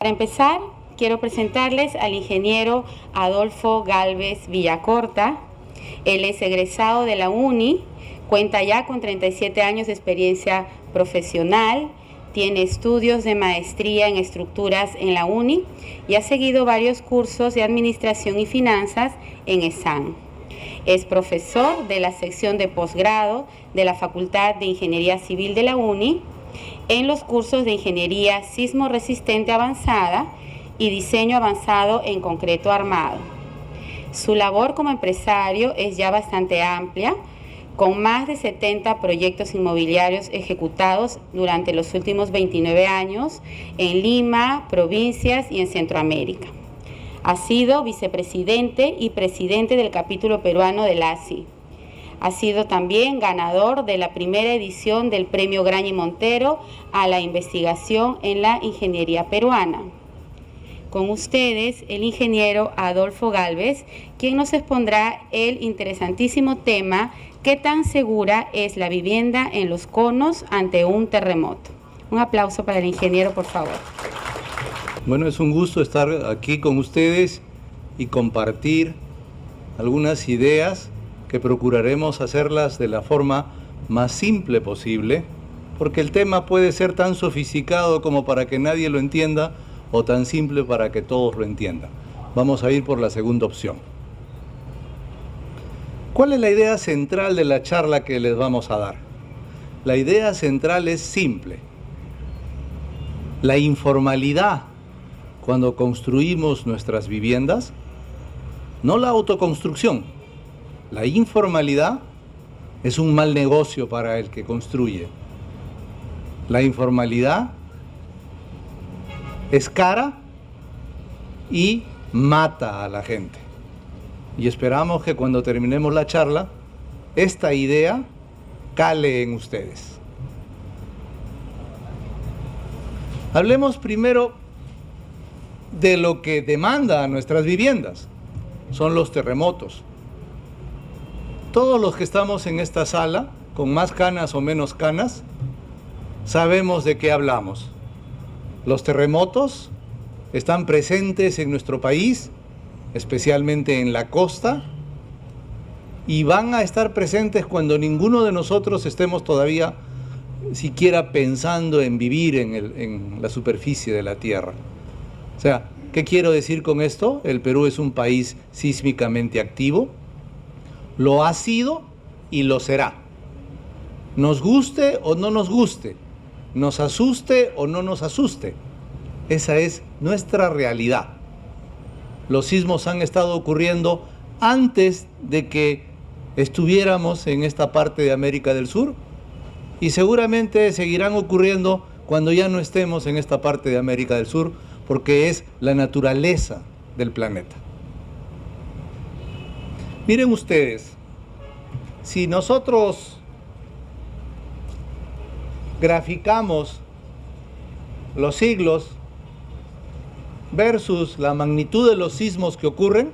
Para empezar, quiero presentarles al ingeniero Adolfo Gálvez Villacorta. Él es egresado de la UNI, cuenta ya con 37 años de experiencia profesional, tiene estudios de maestría en estructuras en la UNI y ha seguido varios cursos de administración y finanzas en ESAN. Es profesor de la sección de posgrado de la Facultad de Ingeniería Civil de la UNI en los cursos de Ingeniería Sismo Resistente Avanzada y Diseño Avanzado en Concreto Armado. Su labor como empresario es ya bastante amplia, con más de 70 proyectos inmobiliarios ejecutados durante los últimos 29 años en Lima, provincias y en Centroamérica. Ha sido vicepresidente y presidente del capítulo peruano del ASI. Ha sido también ganador de la primera edición del Premio Graña y Montero a la investigación en la ingeniería peruana. Con ustedes, el ingeniero Adolfo Gálvez, quien nos expondrá el interesantísimo tema ¿qué tan segura es la vivienda en los conos ante un terremoto? Un aplauso para el ingeniero, por favor. Bueno, es un gusto estar aquí con ustedes y compartir algunas ideas que procuraremos hacerlas de la forma más simple posible, porque el tema puede ser tan sofisticado como para que nadie lo entienda o tan simple para que todos lo entiendan. Vamos a ir por la segunda opción. ¿Cuál es la idea central de la charla que les vamos a dar? La idea central es simple. La informalidad cuando construimos nuestras viviendas, no la autoconstrucción. La informalidad es un mal negocio para el que construye. La informalidad es cara y mata a la gente. Y esperamos que cuando terminemos la charla, esta idea cale en ustedes. Hablemos primero de lo que demanda a nuestras viviendas. Son los terremotos. Todos los que estamos en esta sala, con más canas o menos canas, sabemos de qué hablamos. Los terremotos están presentes en nuestro país, especialmente en la costa, y van a estar presentes cuando ninguno de nosotros estemos todavía siquiera pensando en vivir en la superficie de la Tierra. O sea, ¿qué quiero decir con esto? El Perú es un país sísmicamente activo, lo ha sido y lo será. Nos guste o no nos guste, nos asuste o no nos asuste, esa es nuestra realidad. Los sismos han estado ocurriendo antes de que estuviéramos en esta parte de América del Sur y seguramente seguirán ocurriendo cuando ya no estemos en esta parte de América del Sur, porque es la naturaleza del planeta. Miren ustedes, si nosotros graficamos los siglos versus la magnitud de los sismos que ocurren,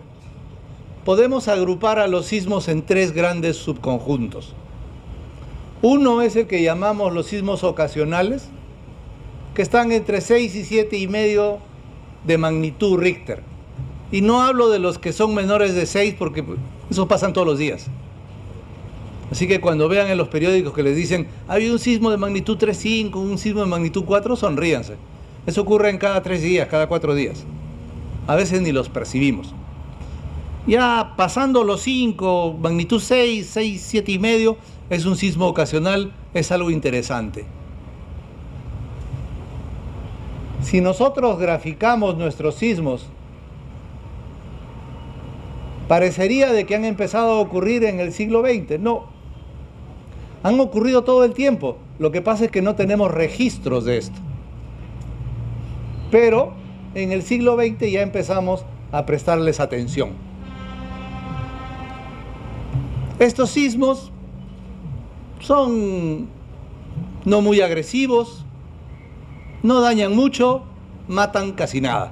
podemos agrupar a los sismos en tres grandes subconjuntos. Uno es el que llamamos los sismos ocasionales, que están entre 6 y 7,5 de magnitud Richter. Y no hablo de los que son menores de 6 porque esos pasan todos los días. Así que cuando vean en los periódicos que les dicen ha habido un sismo de magnitud 3,5, un sismo de magnitud 4, sonríanse. Eso ocurre en cada 3 días, cada 4 días. A veces ni los percibimos. Ya pasando los 5, magnitud 6, 7,5, es un sismo ocasional, es algo interesante. Si nosotros graficamos nuestros sismos, parecería de que han empezado a ocurrir en el siglo XX. No, han ocurrido todo el tiempo. Lo que pasa es que no tenemos registros de esto. Pero en el siglo XX ya empezamos a prestarles atención. Estos sismos son no muy agresivos, no dañan mucho, matan casi nada.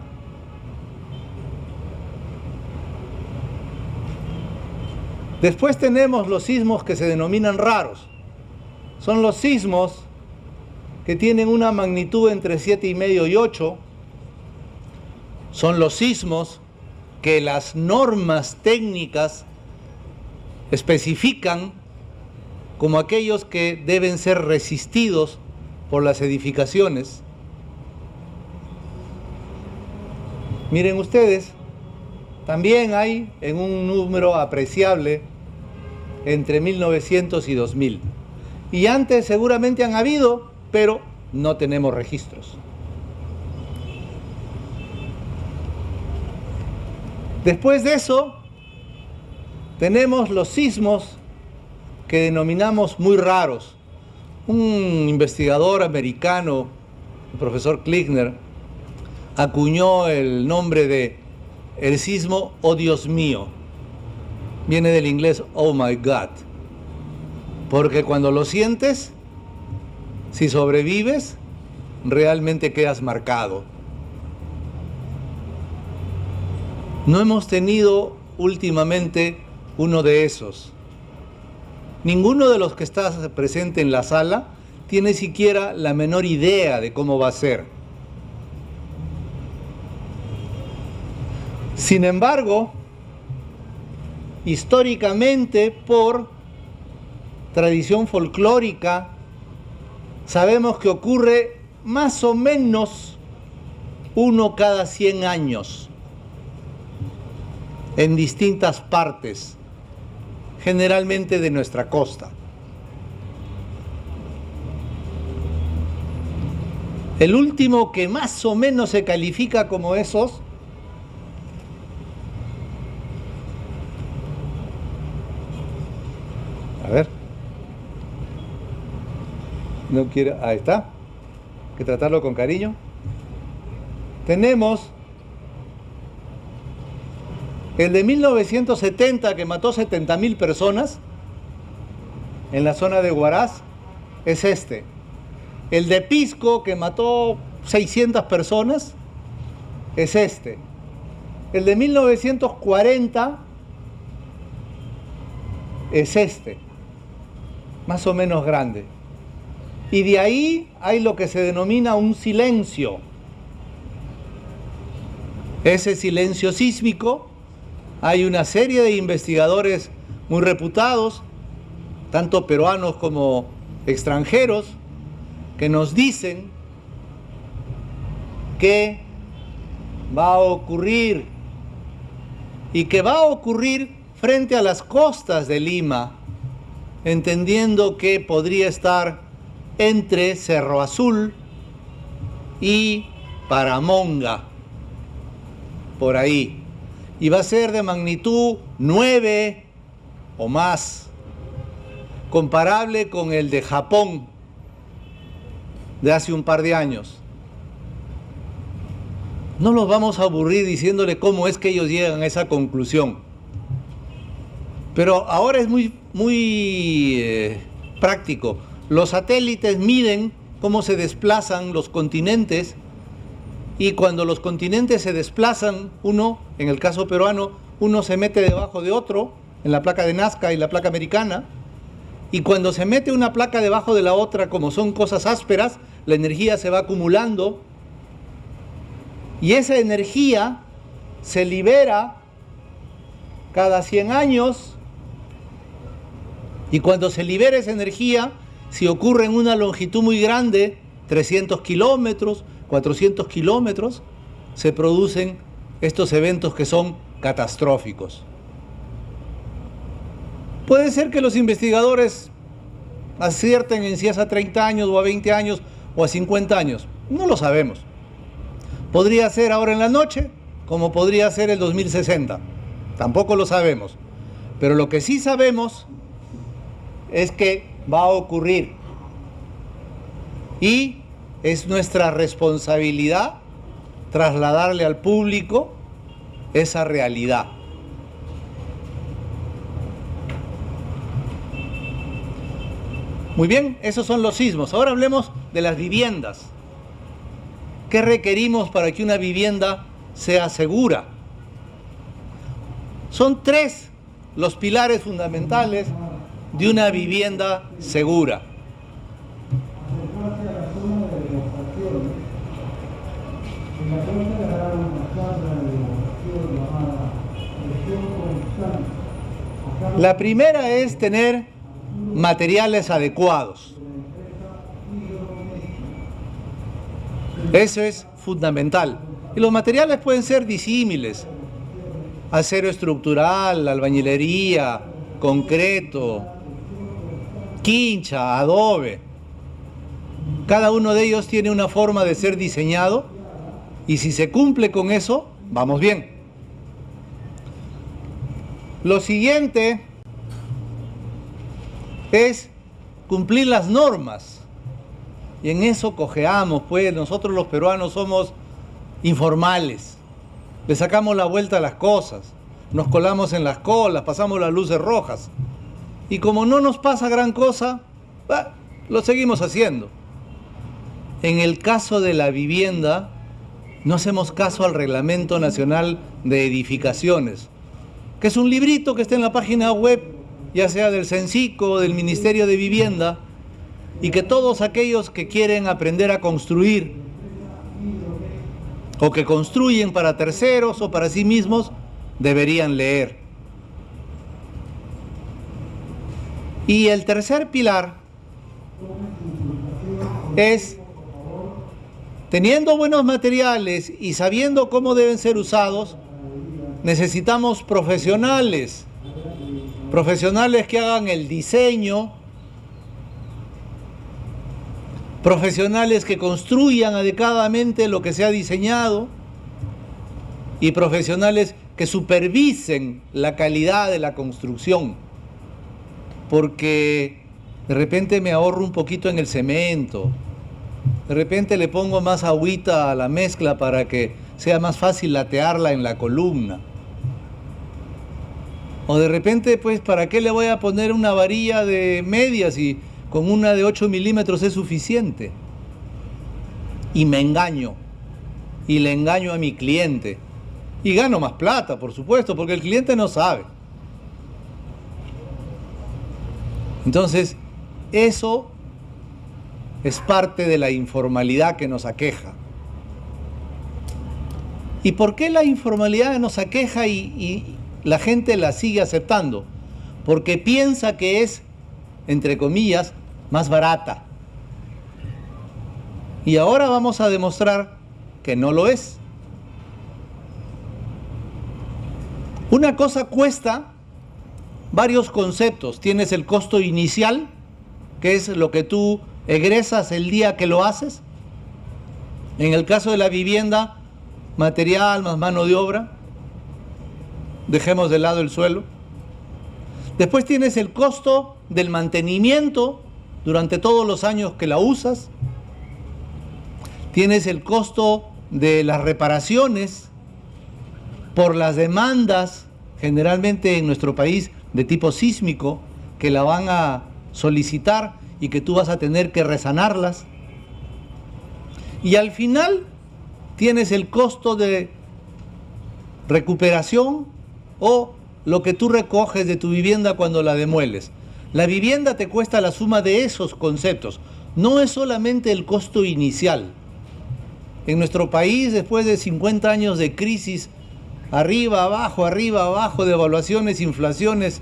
Después tenemos los sismos que se denominan raros. Son los sismos que tienen una magnitud entre 7,5 y 8 Son los sismos que las normas técnicas especifican como aquellos que deben ser resistidos por las edificaciones. Miren ustedes, también hay en un número apreciable entre 1900 y 2000. Y antes seguramente han habido, pero no tenemos registros. Después de eso, tenemos los sismos que denominamos muy raros. Un investigador americano, el profesor Klickner, acuñó el nombre de el sismo "Oh Dios mío". Viene del inglés "Oh my God", porque cuando lo sientes, si sobrevives, realmente quedas marcado. No hemos tenido últimamente uno de esos. Ninguno de los que está presente en la sala tiene siquiera la menor idea de cómo va a ser. Sin embargo, históricamente, por tradición folclórica, sabemos que ocurre más o menos uno cada 100 años en distintas partes, generalmente de nuestra costa. El último que más o menos se califica como esos no quiero, ahí está, hay que tratarlo con cariño. Tenemos el de 1970 que mató 70.000 personas en la zona de Huaraz, es este. El de Pisco que mató 600 personas es este. El de 1940 es este, más o menos grande. Y de ahí hay lo que se denomina un silencio. Ese silencio sísmico, hay una serie de investigadores muy reputados, tanto peruanos como extranjeros, que nos dicen que va a ocurrir y que va a ocurrir frente a las costas de Lima, entendiendo que podría estar entre Cerro Azul y Paramonga, por ahí, y va a ser de magnitud 9 o más, comparable con el de Japón de hace un par de años. No los vamos a aburrir diciéndole cómo es que ellos llegan a esa conclusión, pero ahora es muy práctico. Los satélites miden cómo se desplazan los continentes, y cuando los continentes se desplazan, uno, en el caso peruano, uno se mete debajo de otro, en la placa de Nazca y la placa americana, y cuando se mete una placa debajo de la otra, como son cosas ásperas, la energía se va acumulando, y esa energía se libera cada 100 años, y cuando se libera esa energía, si ocurre en una longitud muy grande, 300 kilómetros, 400 kilómetros, se producen estos eventos que son catastróficos. Puede ser que los investigadores acierten en si es a 30 años o a 20 años o a 50 años. No lo sabemos. Podría ser ahora en la noche, como podría ser el 2060. Tampoco lo sabemos. Pero lo que sí sabemos es que va a ocurrir. Y es nuestra responsabilidad trasladarle al público esa realidad. Muy bien, esos son los sismos. Ahora hablemos de las viviendas. ¿Qué requerimos para que una vivienda sea segura? Son 3 los pilares fundamentales de una vivienda segura. La primera es tener materiales adecuados. Eso es fundamental. Y los materiales pueden ser disímiles: acero estructural, albañilería, concreto, quincha, adobe. Cada uno de ellos tiene una forma de ser diseñado y si se cumple con eso, vamos bien. Lo siguiente es cumplir las normas. Y en eso cojeamos, pues nosotros los peruanos somos informales. Le sacamos la vuelta a las cosas, nos colamos en las colas, pasamos las luces rojas. Y como no nos pasa gran cosa, lo seguimos haciendo. En el caso de la vivienda, no hacemos caso al Reglamento Nacional de Edificaciones, que es un librito que está en la página web, ya sea del Censico o del Ministerio de Vivienda, y que todos aquellos que quieren aprender a construir, o que construyen para terceros o para sí mismos, deberían leer. Y el tercer pilar es, teniendo buenos materiales y sabiendo cómo deben ser usados, necesitamos profesionales que hagan el diseño, profesionales que construyan adecuadamente lo que se ha diseñado y profesionales que supervisen la calidad de la construcción, porque de repente me ahorro un poquito en el cemento, de repente le pongo más agüita a la mezcla para que sea más fácil latearla en la columna. O de repente, pues, ¿para qué le voy a poner una varilla de medias y con una de 8 milímetros es suficiente? Y me engaño. Y le engaño a mi cliente. Y gano más plata, por supuesto, porque el cliente no sabe. Entonces, eso es parte de la informalidad que nos aqueja. ¿Y por qué la informalidad nos aqueja y la gente la sigue aceptando? Porque piensa que es, entre comillas, más barata. Y ahora vamos a demostrar que no lo es. Una cosa cuesta varios conceptos. Tienes el costo inicial, que es lo que tú egresas el día que lo haces. En el caso de la vivienda, material más mano de obra. Dejemos de lado el suelo. Después tienes el costo del mantenimiento durante todos los años que la usas. Tienes el costo de las reparaciones por las demandas, generalmente en nuestro país, de tipo sísmico, que la van a solicitar y que tú vas a tener que resanarlas. Y al final tienes el costo de recuperación o lo que tú recoges de tu vivienda cuando la demueles. La vivienda te cuesta la suma de esos conceptos. No es solamente el costo inicial. En nuestro país, después de 50 años de crisis, arriba, abajo, devaluaciones, inflaciones,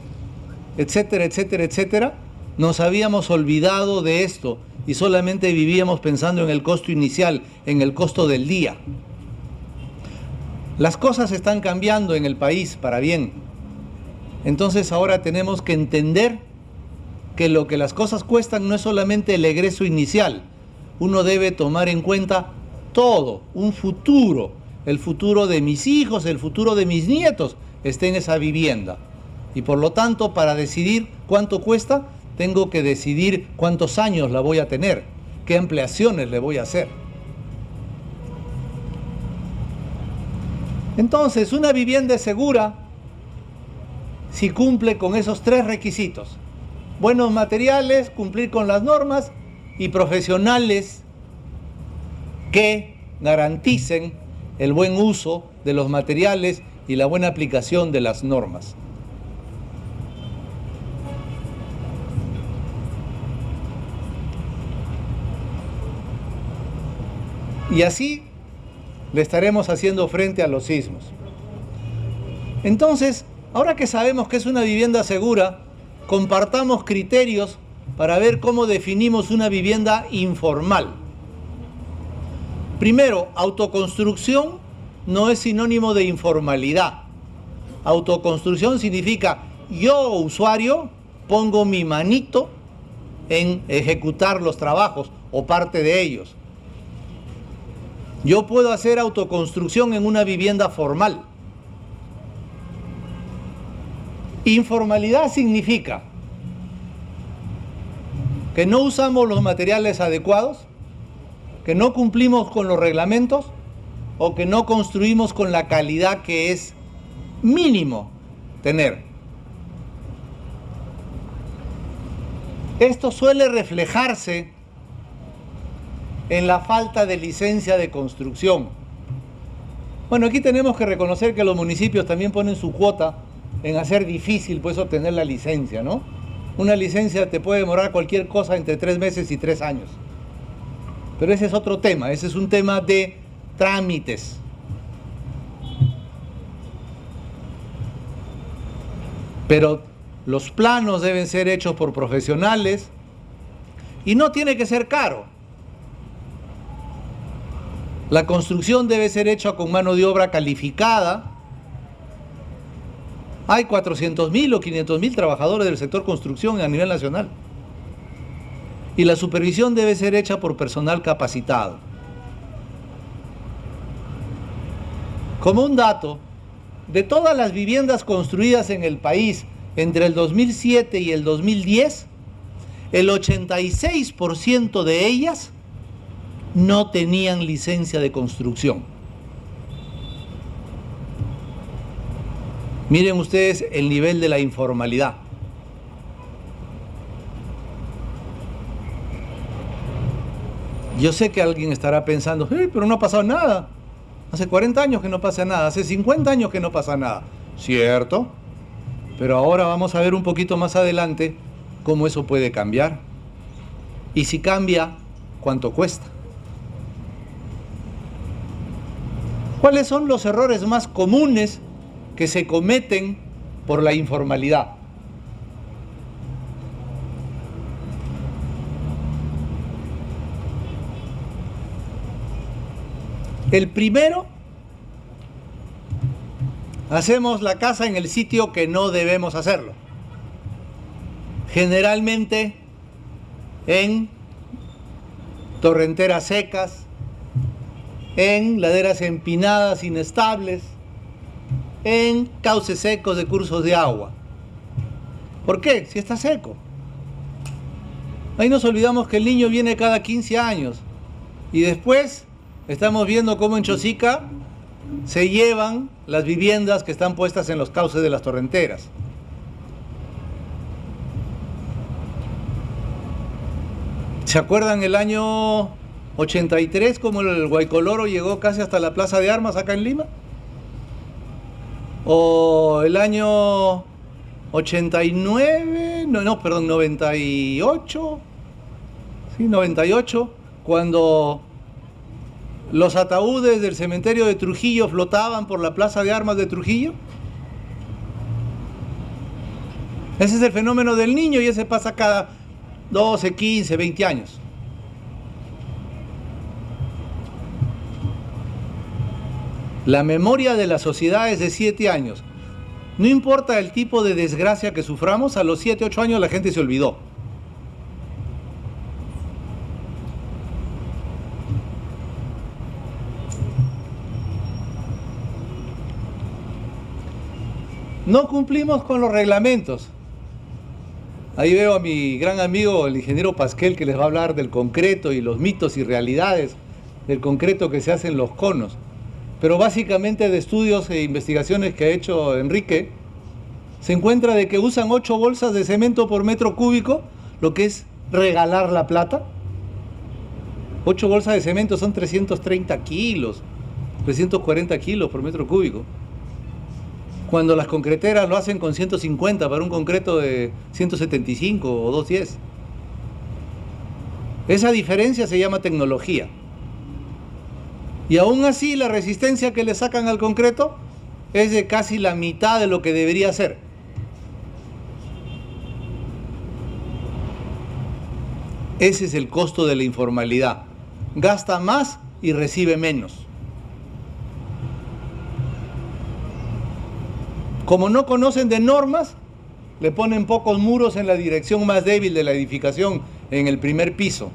etcétera, etcétera, etcétera, nos habíamos olvidado de esto y solamente vivíamos pensando en el costo inicial, en el costo del día. Las cosas están cambiando en el país para bien. Entonces ahora tenemos que entender que lo que las cosas cuestan no es solamente el egreso inicial. Uno debe tomar en cuenta todo, un futuro. El futuro de mis hijos, el futuro de mis nietos está en esa vivienda. Y por lo tanto, para decidir cuánto cuesta, tengo que decidir cuántos años la voy a tener, qué ampliaciones le voy a hacer. Entonces, una vivienda es segura si cumple con esos 3 requisitos: buenos materiales, cumplir con las normas y profesionales que garanticen el buen uso de los materiales y la buena aplicación de las normas. Y así le estaremos haciendo frente a los sismos. Entonces, Ahora que sabemos que es una vivienda segura, compartamos criterios para ver cómo definimos una vivienda informal. Primero, autoconstrucción no es sinónimo de informalidad. Autoconstrucción significa yo, usuario, pongo mi manito en ejecutar los trabajos o parte de ellos. Yo puedo hacer autoconstrucción en una vivienda formal. Informalidad significa que no usamos los materiales adecuados, que no cumplimos con los reglamentos o que no construimos con la calidad que es mínimo tener. Esto suele reflejarse en la falta de licencia de construcción. Bueno, aquí tenemos que reconocer que los municipios también ponen su cuota en hacer difícil pues obtener la licencia, ¿no? Una licencia te puede demorar cualquier cosa entre 3 meses y 3 años. Pero ese es otro tema, ese es un tema de trámites. Pero los planos deben ser hechos por profesionales y no tiene que ser caro. La construcción debe ser hecha con mano de obra calificada. Hay 400.000 o 500.000 trabajadores del sector construcción a nivel nacional. Y la supervisión debe ser hecha por personal capacitado. Como un dato, de todas las viviendas construidas en el país entre el 2007 y el 2010, el 86% de ellas no tenían licencia de construcción. Miren ustedes el nivel de la informalidad. Yo sé que alguien estará pensando, pero no ha pasado nada. Hace 40 años que no pasa nada, hace 50 años que no pasa nada. ¿Cierto? Pero ahora vamos a ver un poquito más adelante cómo eso puede cambiar. Y si cambia, ¿cuánto cuesta? ¿Cuáles son los errores más comunes que se cometen por la informalidad? El primero, hacemos la casa en el sitio que no debemos hacerlo. Generalmente en torrenteras secas, en laderas empinadas inestables, en cauces secos de cursos de agua. ¿Por qué? Si está seco. Ahí nos olvidamos que el niño viene cada 15 años y después estamos viendo cómo en Chosica se llevan las viviendas que están puestas en los cauces de las torrenteras. ¿Se acuerdan el año 83 como el Guaycoloro llegó casi hasta la Plaza de Armas acá en Lima? O el año 89, 98, sí, 98, cuando los ataúdes del cementerio de Trujillo flotaban por la Plaza de Armas de Trujillo. Ese es el fenómeno del niño y ese pasa cada 12, 15, 20 años. La memoria de la sociedad es de 7 años. No importa el tipo de desgracia que suframos, a los 7, 8 años la gente se olvidó. No cumplimos con los reglamentos. Ahí veo a mi gran amigo, el ingeniero Pasquel, que les va a hablar del concreto y los mitos y realidades del concreto que se hace en los conos. Pero básicamente de estudios e investigaciones que ha hecho Enrique, se encuentra de que usan 8 bolsas de cemento por metro cúbico, lo que es regalar la plata. 8 bolsas de cemento son 330 kilos, 340 kilos por metro cúbico. Cuando las concreteras lo hacen con 150 para un concreto de 175 o 210. Esa diferencia se llama tecnología. Y aún así la resistencia que le sacan al concreto es de casi la mitad de lo que debería ser. Ese es el costo de la informalidad. Gasta más y recibe menos. Como no conocen de normas, le ponen pocos muros en la dirección más débil de la edificación, en el primer piso.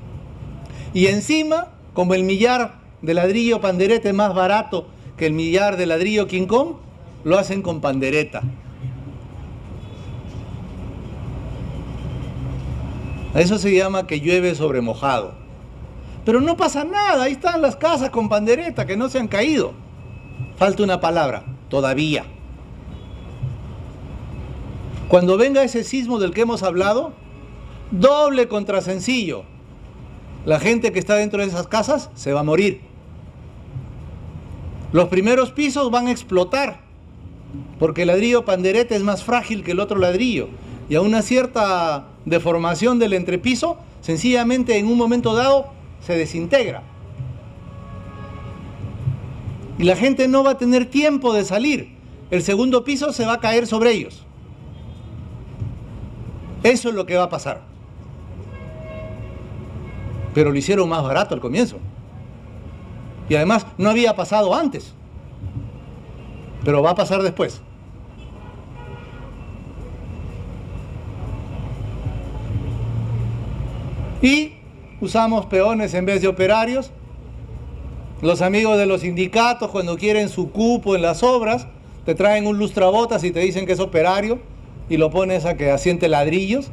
Y encima, como el millar de ladrillo pandereta es más barato que el millar de ladrillo King Kong, lo hacen con pandereta. Eso se llama que llueve sobre mojado. Pero no pasa nada, ahí están las casas con pandereta que no se han caído. Falta una palabra, todavía. Cuando venga ese sismo del que hemos hablado, doble contra sencillo. La gente que está dentro de esas casas se va a morir. Los primeros pisos van a explotar, porque el ladrillo pandereta es más frágil que el otro ladrillo. Y a una cierta deformación del entrepiso, sencillamente en un momento dado se desintegra. Y la gente no va a tener tiempo de salir. El segundo piso se va a caer sobre ellos. Eso es lo que va a pasar. Pero lo hicieron más barato al comienzo. Y además no había pasado antes. Pero va a pasar después. Y usamos peones en vez de operarios. Los amigos de los sindicatos, cuando quieren su cupo en las obras, te traen un lustrabotas y te dicen que es operario y lo pones a que asiente ladrillos.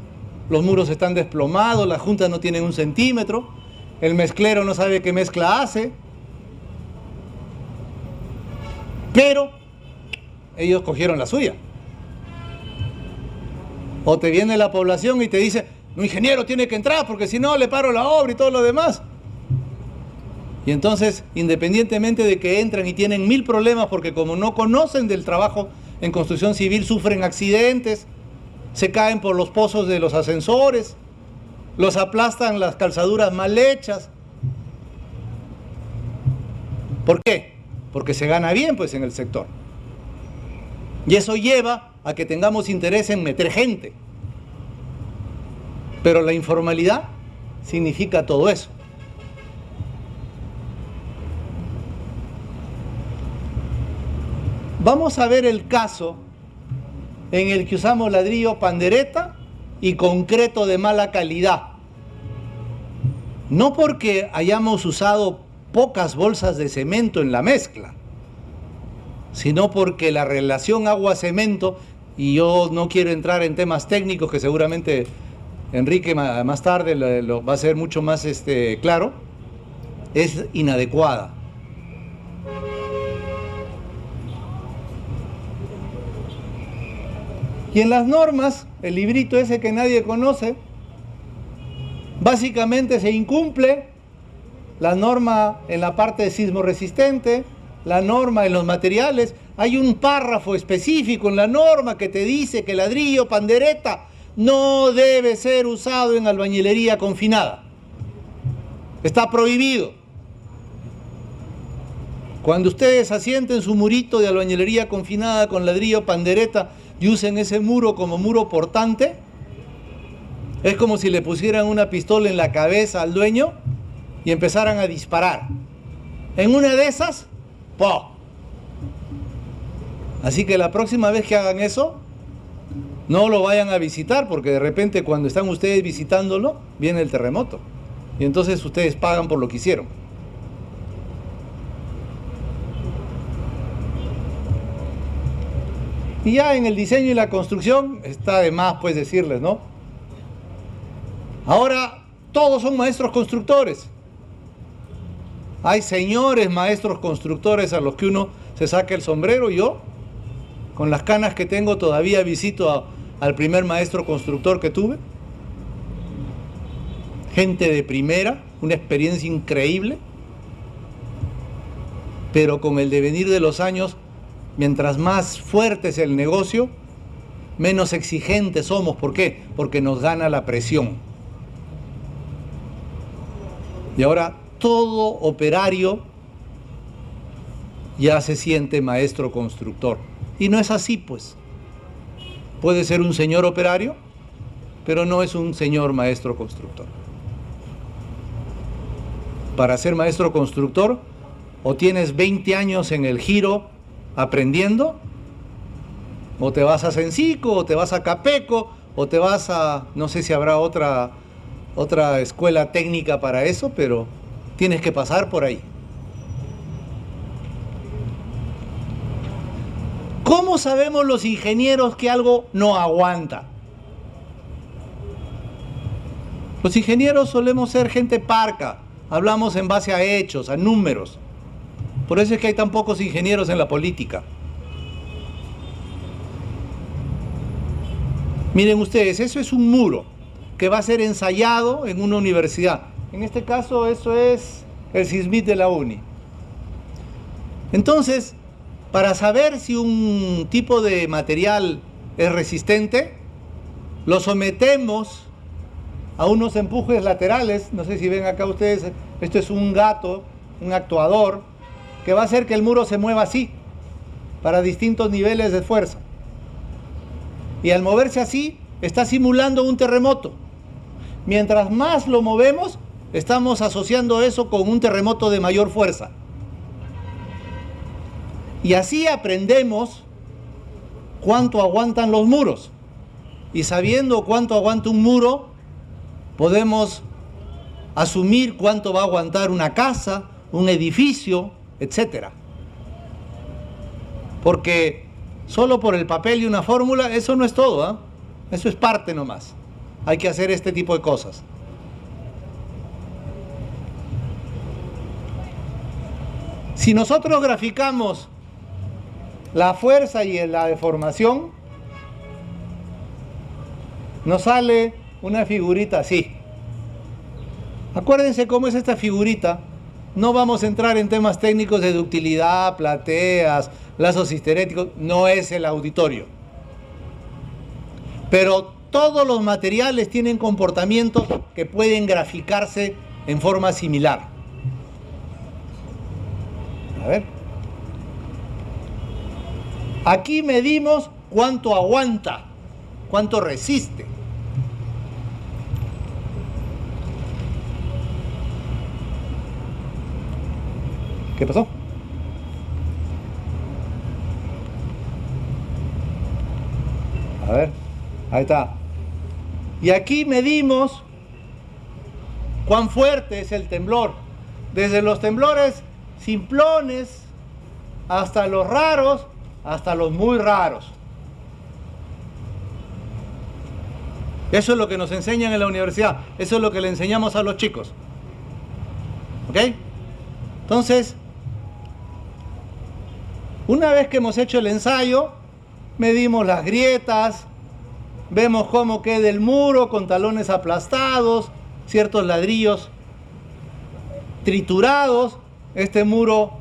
Los muros están desplomados, las juntas no tienen 1 centímetro, el mezclero no sabe qué mezcla hace. Pero ellos cogieron la suya. O te viene la población y te dice: un ingeniero tiene que entrar porque si no le paro la obra y todo lo demás. Y entonces, independientemente de que entran y tienen 1000 problemas, porque como no conocen del trabajo en construcción civil, sufren accidentes, se caen por los pozos de los ascensores, los aplastan las calzaduras mal hechas. ¿Por qué? Porque se gana bien pues en el sector. Y eso lleva a que tengamos interés en meter gente. Pero la informalidad significa todo eso. Vamos a ver el caso en el que usamos ladrillo pandereta y concreto de mala calidad. No porque hayamos usado pocas bolsas de cemento en la mezcla, sino porque la relación agua-cemento, y yo no quiero entrar en temas técnicos que seguramente Enrique más tarde lo va a hacer mucho más claro, es inadecuada. Y en las normas, el librito ese que nadie conoce, básicamente se incumple la norma en la parte de sismo resistente, la norma en los materiales. Hay un párrafo específico en la norma que te dice que el ladrillo pandereta no debe ser usado en albañilería confinada. Está prohibido. Cuando ustedes asienten su murito de albañilería confinada con ladrillo pandereta y usen ese muro como muro portante, es como si le pusieran una pistola en la cabeza al dueño y empezaran a disparar. En una de esas, ¡po! Así que la próxima vez que hagan eso, no lo vayan a visitar, porque de repente cuando están ustedes visitándolo, viene el terremoto. Y entonces ustedes pagan por lo que hicieron. Y ya en el diseño y la construcción, está de más pues decirles, ¿no? Ahora todos son maestros constructores. Hay señores maestros constructores a los que uno se saca el sombrero. Yo, con las canas que tengo, todavía visito al primer maestro constructor que tuve. Gente de primera, una experiencia increíble. Pero con el devenir de los años, mientras más fuerte es el negocio, menos exigentes somos. ¿Por qué? Porque nos gana la presión. Y ahora todo operario ya se siente maestro constructor. Y no es así, pues. Puede ser un señor operario, pero no es un señor maestro constructor. Para ser maestro constructor, o tienes 20 años en el giro aprendiendo, o te vas a Sencico, o te vas a Capeco, o te vas a, no sé si habrá otra escuela técnica para eso, pero tienes que pasar por ahí. ¿Cómo sabemos los ingenieros que algo no aguanta? Los ingenieros solemos ser gente parca, hablamos en base a hechos, a números. Por eso es que hay tan pocos ingenieros en la política. Miren ustedes, eso es un muro que va a ser ensayado en una universidad. En este caso, eso es el SISMIT de la UNI. Entonces, para saber si un tipo de material es resistente, lo sometemos a unos empujes laterales. No sé si ven acá ustedes, esto es un gato, un actuador, que va a hacer que el muro se mueva así, para distintos niveles de fuerza. Y al moverse así, está simulando un terremoto. Mientras más lo movemos, estamos asociando eso con un terremoto de mayor fuerza. Y así aprendemos cuánto aguantan los muros. Y sabiendo cuánto aguanta un muro, podemos asumir cuánto va a aguantar una casa, un edificio, etc. Porque solo por el papel y una fórmula, eso no es todo, ¿eh? Eso es parte nomás. Hay que hacer este tipo de cosas. Si nosotros graficamos la fuerza y la deformación, nos sale una figurita así. Acuérdense cómo es esta figurita. No vamos a entrar en temas técnicos de ductilidad, plateas, lazos histeréticos. No es el auditorio. Pero todos los materiales tienen comportamientos que pueden graficarse en forma similar. A ver. Aquí medimos cuánto aguanta, cuánto resiste. ¿Qué pasó? A ver, ahí está. Y aquí medimos cuán fuerte es el temblor. Desde los temblores simplones hasta los raros, hasta los muy raros. Eso es lo que nos enseñan en la universidad. Eso es lo que le enseñamos a los chicos. ¿Ok? Entonces, una vez que hemos hecho el ensayo, medimos las grietas, vemos cómo queda el muro con talones aplastados, ciertos ladrillos triturados. Este muro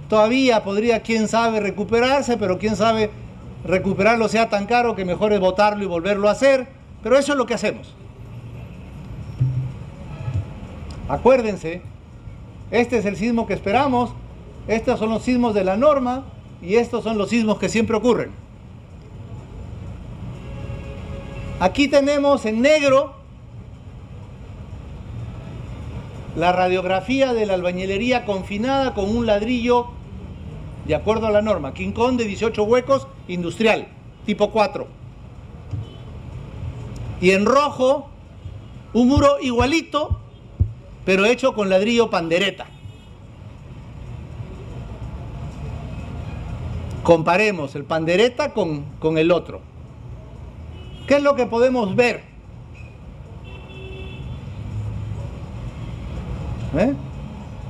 todavía podría, quién sabe, recuperarse, pero quién sabe, recuperarlo sea tan caro que mejor es botarlo y volverlo a hacer. Pero eso es lo que hacemos. Acuérdense, este es el sismo que esperamos, estos son los sismos de la norma y estos son los sismos que siempre ocurren. Aquí tenemos en negro la radiografía de la albañilería confinada con un ladrillo de acuerdo a la norma, quincón de 18 huecos, industrial, tipo 4. Y en rojo, un muro igualito, pero hecho con ladrillo pandereta. Comparemos el pandereta con el otro. ¿Qué es lo que podemos ver?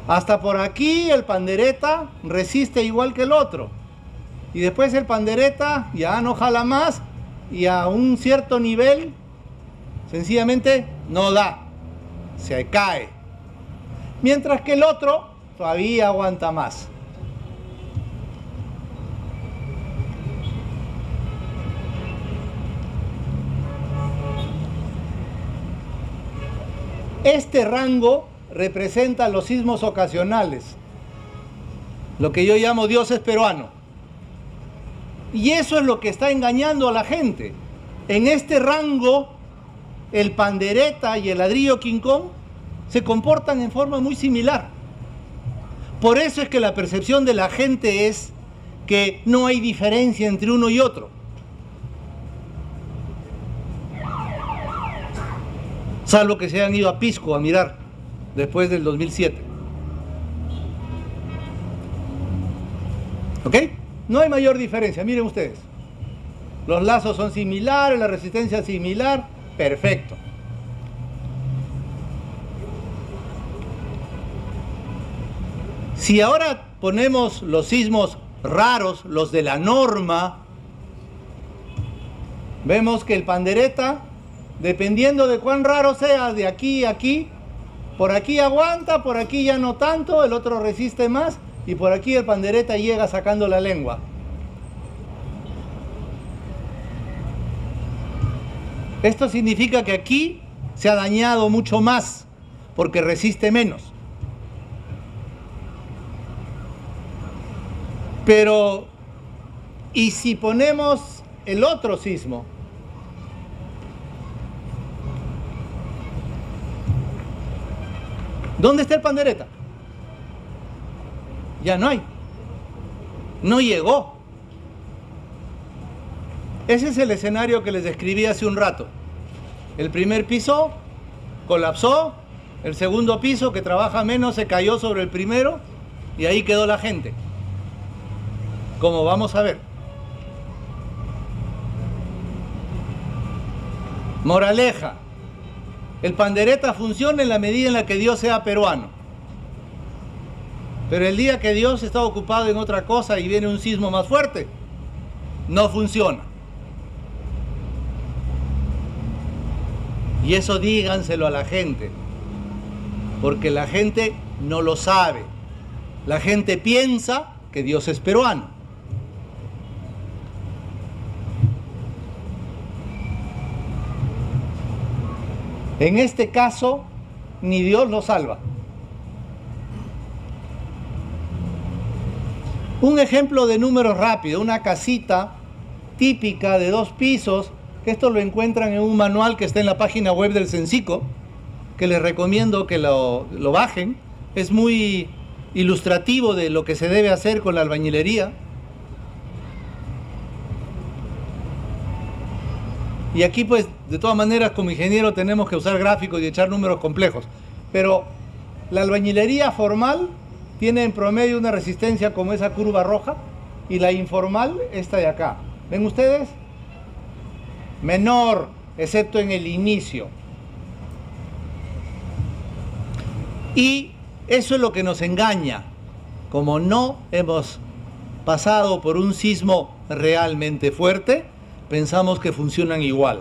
Hasta por aquí el pandereta resiste igual que el otro. Y después el pandereta ya no jala más y a un cierto nivel sencillamente no da, se cae. Mientras que el otro todavía aguanta más. Este rango representa los sismos ocasionales, lo que yo llamo dioses peruano. Y eso es lo que está engañando a la gente. En este rango, el pandereta y el ladrillo King Kong se comportan en forma muy similar. Por eso es que la percepción de la gente es que no hay diferencia entre uno y otro. Salvo que se hayan ido a Pisco a mirar después del 2007. ¿Ok? No hay mayor diferencia, miren ustedes. Los lazos son similares, la resistencia es similar, perfecto. Si ahora ponemos los sismos raros, los de la norma, vemos que el pandereta, dependiendo de cuán raro sea, de aquí a aquí, por aquí aguanta, por aquí ya no tanto, el otro resiste más, y por aquí el pandereta llega sacando la lengua. Esto significa que aquí se ha dañado mucho más, porque resiste menos. Pero, ¿y si ponemos el otro sismo? ¿Dónde está el pandereta? Ya no hay. No llegó. Ese es el escenario que les describí hace un rato. El primer piso colapsó, el segundo piso, que trabaja menos, se cayó sobre el primero y ahí quedó la gente. Como vamos a ver. Moraleja. El pandereta funciona en la medida en la que Dios sea peruano. Pero el día que Dios está ocupado en otra cosa y viene un sismo más fuerte, no funciona. Y eso díganselo a la gente, porque la gente no lo sabe. La gente piensa que Dios es peruano. En este caso, ni Dios lo salva. Un ejemplo de números rápido, una casita típica de 2 pisos, que esto lo encuentran en un manual que está en la página web del Censico, que les recomiendo que lo bajen. Es muy ilustrativo de lo que se debe hacer con la albañilería. Y aquí pues de todas maneras como ingeniero tenemos que usar gráficos y echar números complejos. Pero la albañilería formal tiene en promedio una resistencia como esa curva roja y la informal esta de acá. ¿Ven ustedes? Menor, excepto en el inicio. Y eso es lo que nos engaña. Como no hemos pasado por un sismo realmente fuerte, pensamos que funcionan igual.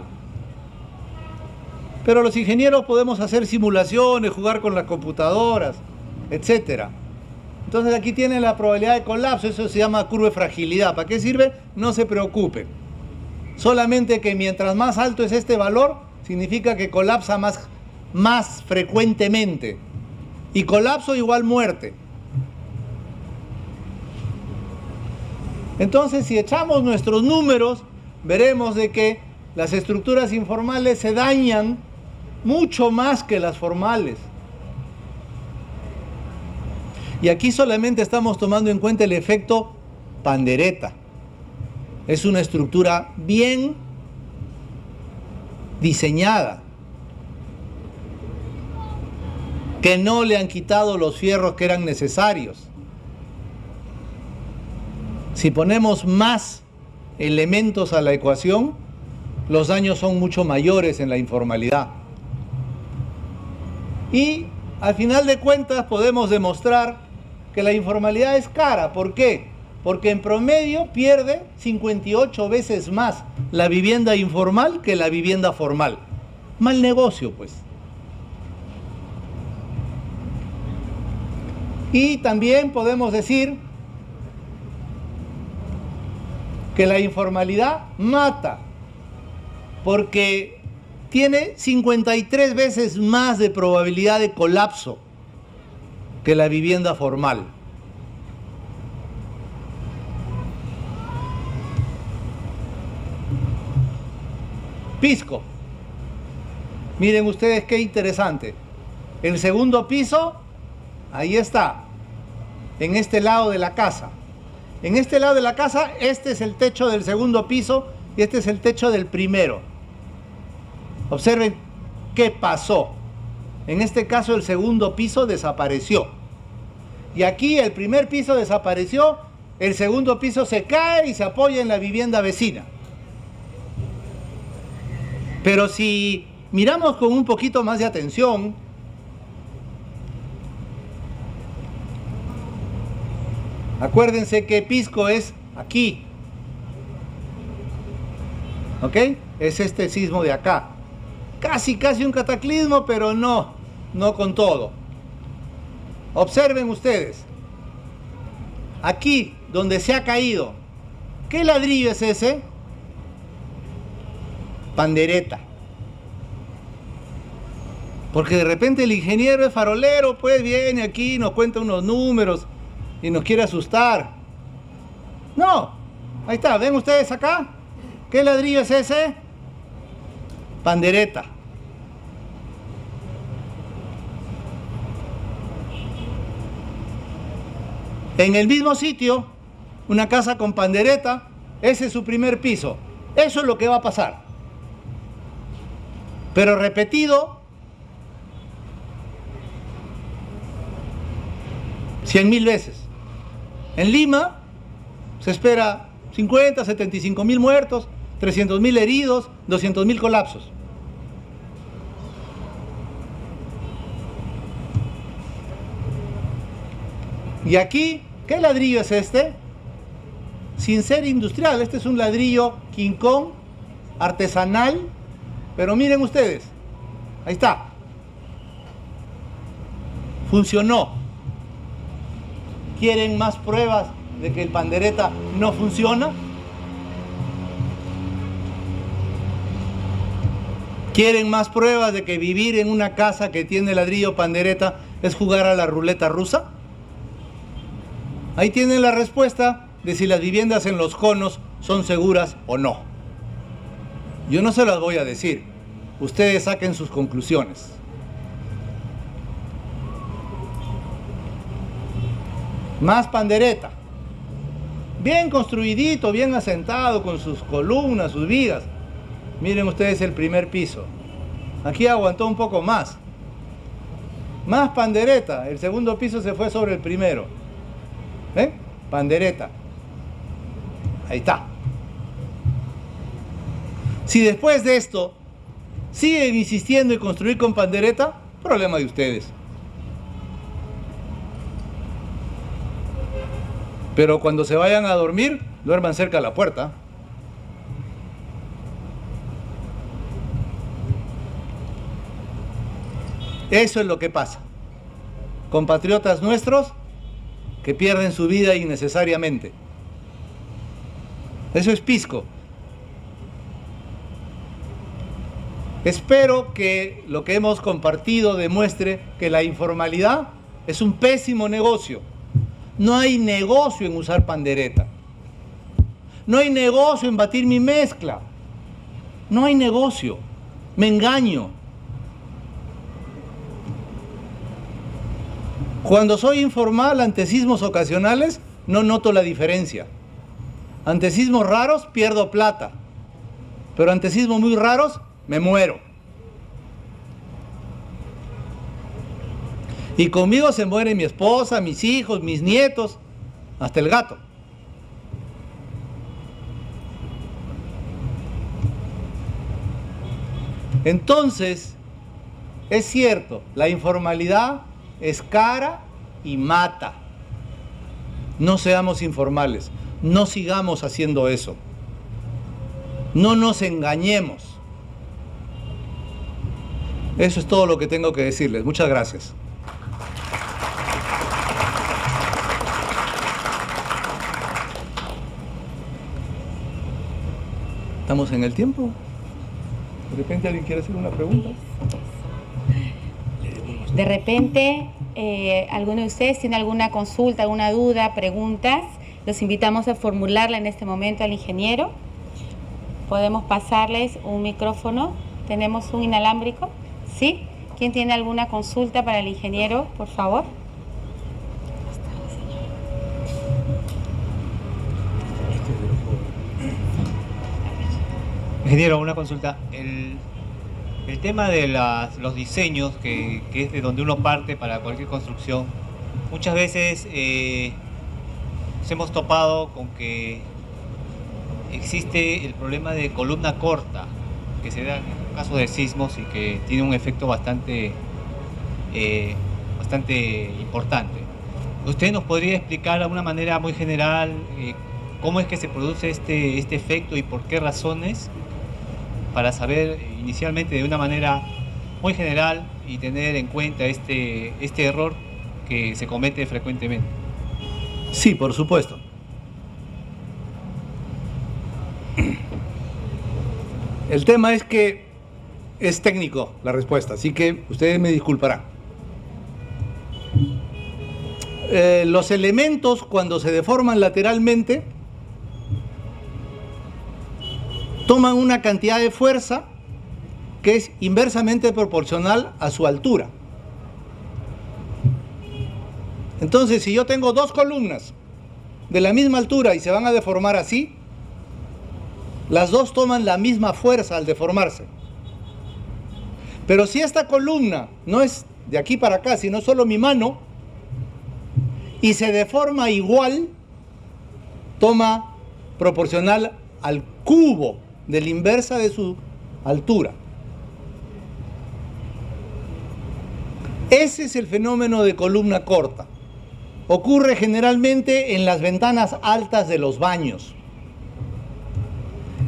Pero los ingenieros podemos hacer simulaciones, jugar con las computadoras, etc. Entonces aquí tienen la probabilidad de colapso, eso se llama curva de fragilidad. ¿Para qué sirve? No se preocupen. Solamente que mientras más alto es este valor, significa que colapsa más frecuentemente. Y colapso igual muerte. Entonces, si echamos nuestros números, veremos de que las estructuras informales se dañan mucho más que las formales. Y aquí solamente estamos tomando en cuenta el efecto pandereta. Es una estructura bien diseñada, que no le han quitado los fierros que eran necesarios. Si ponemos más elementos a la ecuación, los daños son mucho mayores en la informalidad. Y al final de cuentas podemos demostrar que la informalidad es cara. ¿Por qué? Porque en promedio pierde 58 veces más la vivienda informal que la vivienda formal. Mal negocio, pues. Y también podemos decir que la informalidad mata, porque tiene 53 veces más de probabilidad de colapso que la vivienda formal. Pisco. Miren ustedes qué interesante. El segundo piso, ahí está, en este lado de la casa. En este lado de la casa, este es el techo del segundo piso y este es el techo del primero. Observen qué pasó. En este caso, el segundo piso desapareció. Y aquí el primer piso desapareció, el segundo piso se cae y se apoya en la vivienda vecina. Pero si miramos con un poquito más de atención, acuérdense que Pisco es aquí, ¿ok? Es este sismo de acá. Casi un cataclismo, pero no con todo. Observen ustedes, aquí donde se ha caído, ¿qué ladrillo es ese? Pandereta. Porque de repente el ingeniero es farolero, pues viene aquí, nos cuenta unos números y nos quiere asustar. No, ahí está, ¿ven ustedes acá? ¿Qué ladrillo es ese? Pandereta. En el mismo sitio, una casa con pandereta, ese es su primer piso. Eso es lo que va a pasar. Pero repetido 100.000 veces. En Lima se espera 50, 75.000 muertos, 300.000 heridos, 200.000 colapsos. Y aquí, ¿qué ladrillo es este? Sin ser industrial, este es un ladrillo quincón, artesanal, pero miren ustedes, ahí está. Funcionó. ¿Quieren más pruebas de que el pandereta no funciona? ¿Quieren más pruebas de que vivir en una casa que tiene ladrillo pandereta es jugar a la ruleta rusa? Ahí tienen la respuesta de si las viviendas en los conos son seguras o no. Yo no se las voy a decir. Ustedes saquen sus conclusiones. Más pandereta. Bien construidito, bien asentado, con sus columnas, sus vigas. Miren ustedes el primer piso. Aquí aguantó un poco más. Más pandereta. El segundo piso se fue sobre el primero. ¿Ven? Pandereta. Ahí está. Si después de esto siguen insistiendo en construir con pandereta, problema de ustedes. Pero cuando se vayan a dormir, duerman cerca de la puerta. Eso es lo que pasa. Compatriotas nuestros que pierden su vida innecesariamente. Eso es Pisco. Espero que lo que hemos compartido demuestre que la informalidad es un pésimo negocio. No hay negocio en usar pandereta. No hay negocio en batir mi mezcla. No hay negocio. Me engaño. Cuando soy informal ante sismos ocasionales, no noto la diferencia. Ante sismos raros, pierdo plata. Pero ante sismos muy raros, me muero. Y conmigo se muere mi esposa, mis hijos, mis nietos, hasta el gato. Entonces, es cierto, la informalidad es cara y mata. No seamos informales, no sigamos haciendo eso. No nos engañemos. Eso es todo lo que tengo que decirles. Muchas gracias. ¿Estamos en el tiempo? ¿De repente alguien quiere hacer una pregunta? De repente, ¿alguno de ustedes tiene alguna consulta, alguna duda, preguntas? Los invitamos a formularla en este momento al ingeniero. Podemos pasarles un micrófono. ¿Tenemos un inalámbrico? ¿Sí? ¿Quién tiene alguna consulta para el ingeniero, por favor? Ingeniero, una consulta. El tema de los diseños, que es de donde uno parte para cualquier construcción, muchas veces nos hemos topado con que existe el problema de columna corta, que se da en caso de sismos y que tiene un efecto bastante importante. ¿Usted nos podría explicar de una manera muy general cómo es que se produce este efecto y por qué razones? Para saber inicialmente de una manera muy general y tener en cuenta este error que se comete frecuentemente. Sí, por supuesto. El tema es que es técnico la respuesta, así que ustedes me disculparán. Los elementos, cuando se deforman lateralmente, toman una cantidad de fuerza que es inversamente proporcional a su altura. Entonces, si yo tengo dos columnas de la misma altura y se van a deformar así, las dos toman la misma fuerza al deformarse. Pero si esta columna no es de aquí para acá, sino solo mi mano, y se deforma igual, toma proporcional al cubo de la inversa de su altura. Ese es el fenómeno de columna corta. Ocurre generalmente en las ventanas altas de los baños.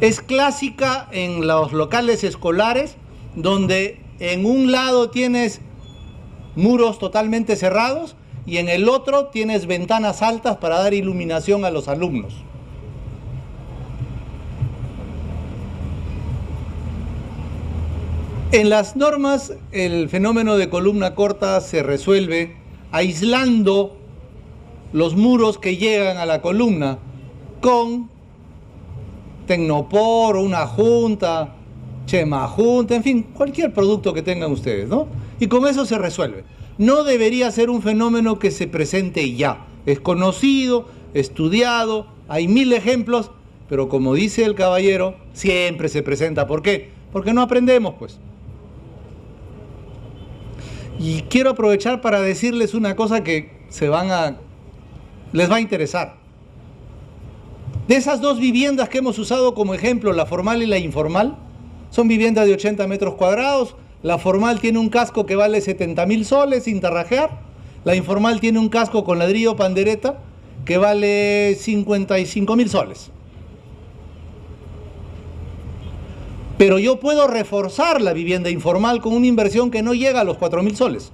Es clásica en los locales escolares, donde en un lado tienes muros totalmente cerrados y en el otro tienes ventanas altas para dar iluminación a los alumnos. En las normas, el fenómeno de columna corta se resuelve aislando los muros que llegan a la columna con Tecnopor, una junta, Chema Junta, en fin, cualquier producto que tengan ustedes, ¿no? Y con eso se resuelve. No debería ser un fenómeno que se presente ya. Es conocido, estudiado, hay 1000 ejemplos, pero como dice el caballero, siempre se presenta. ¿Por qué? Porque no aprendemos, pues. Y quiero aprovechar para decirles una cosa que les va a interesar. De esas dos viviendas que hemos usado como ejemplo, la formal y la informal, son viviendas de 80 metros cuadrados. La formal tiene un casco que vale 70.000 soles sin tarrajear. La informal tiene un casco con ladrillo pandereta que vale 55.000 soles. Pero yo puedo reforzar la vivienda informal con una inversión que no llega a los 4.000 soles.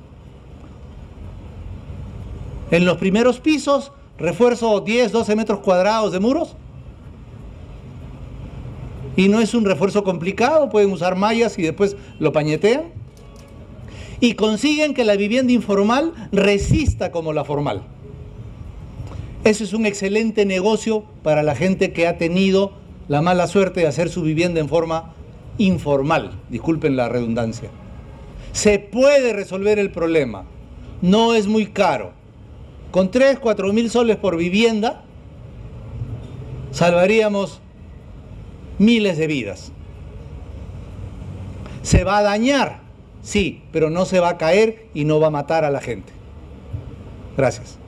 En los primeros pisos, refuerzo 10, 12 metros cuadrados de muros. Y no es un refuerzo complicado, pueden usar mallas y después lo pañetean. Y consiguen que la vivienda informal resista como la formal. Eso es un excelente negocio para la gente que ha tenido la mala suerte de hacer su vivienda en forma informal, disculpen la redundancia. Se puede resolver el problema, no es muy caro. Con 3, 4.000 soles por vivienda salvaríamos miles de vidas. Se va a dañar, sí, pero no se va a caer y no va a matar a la gente. Gracias.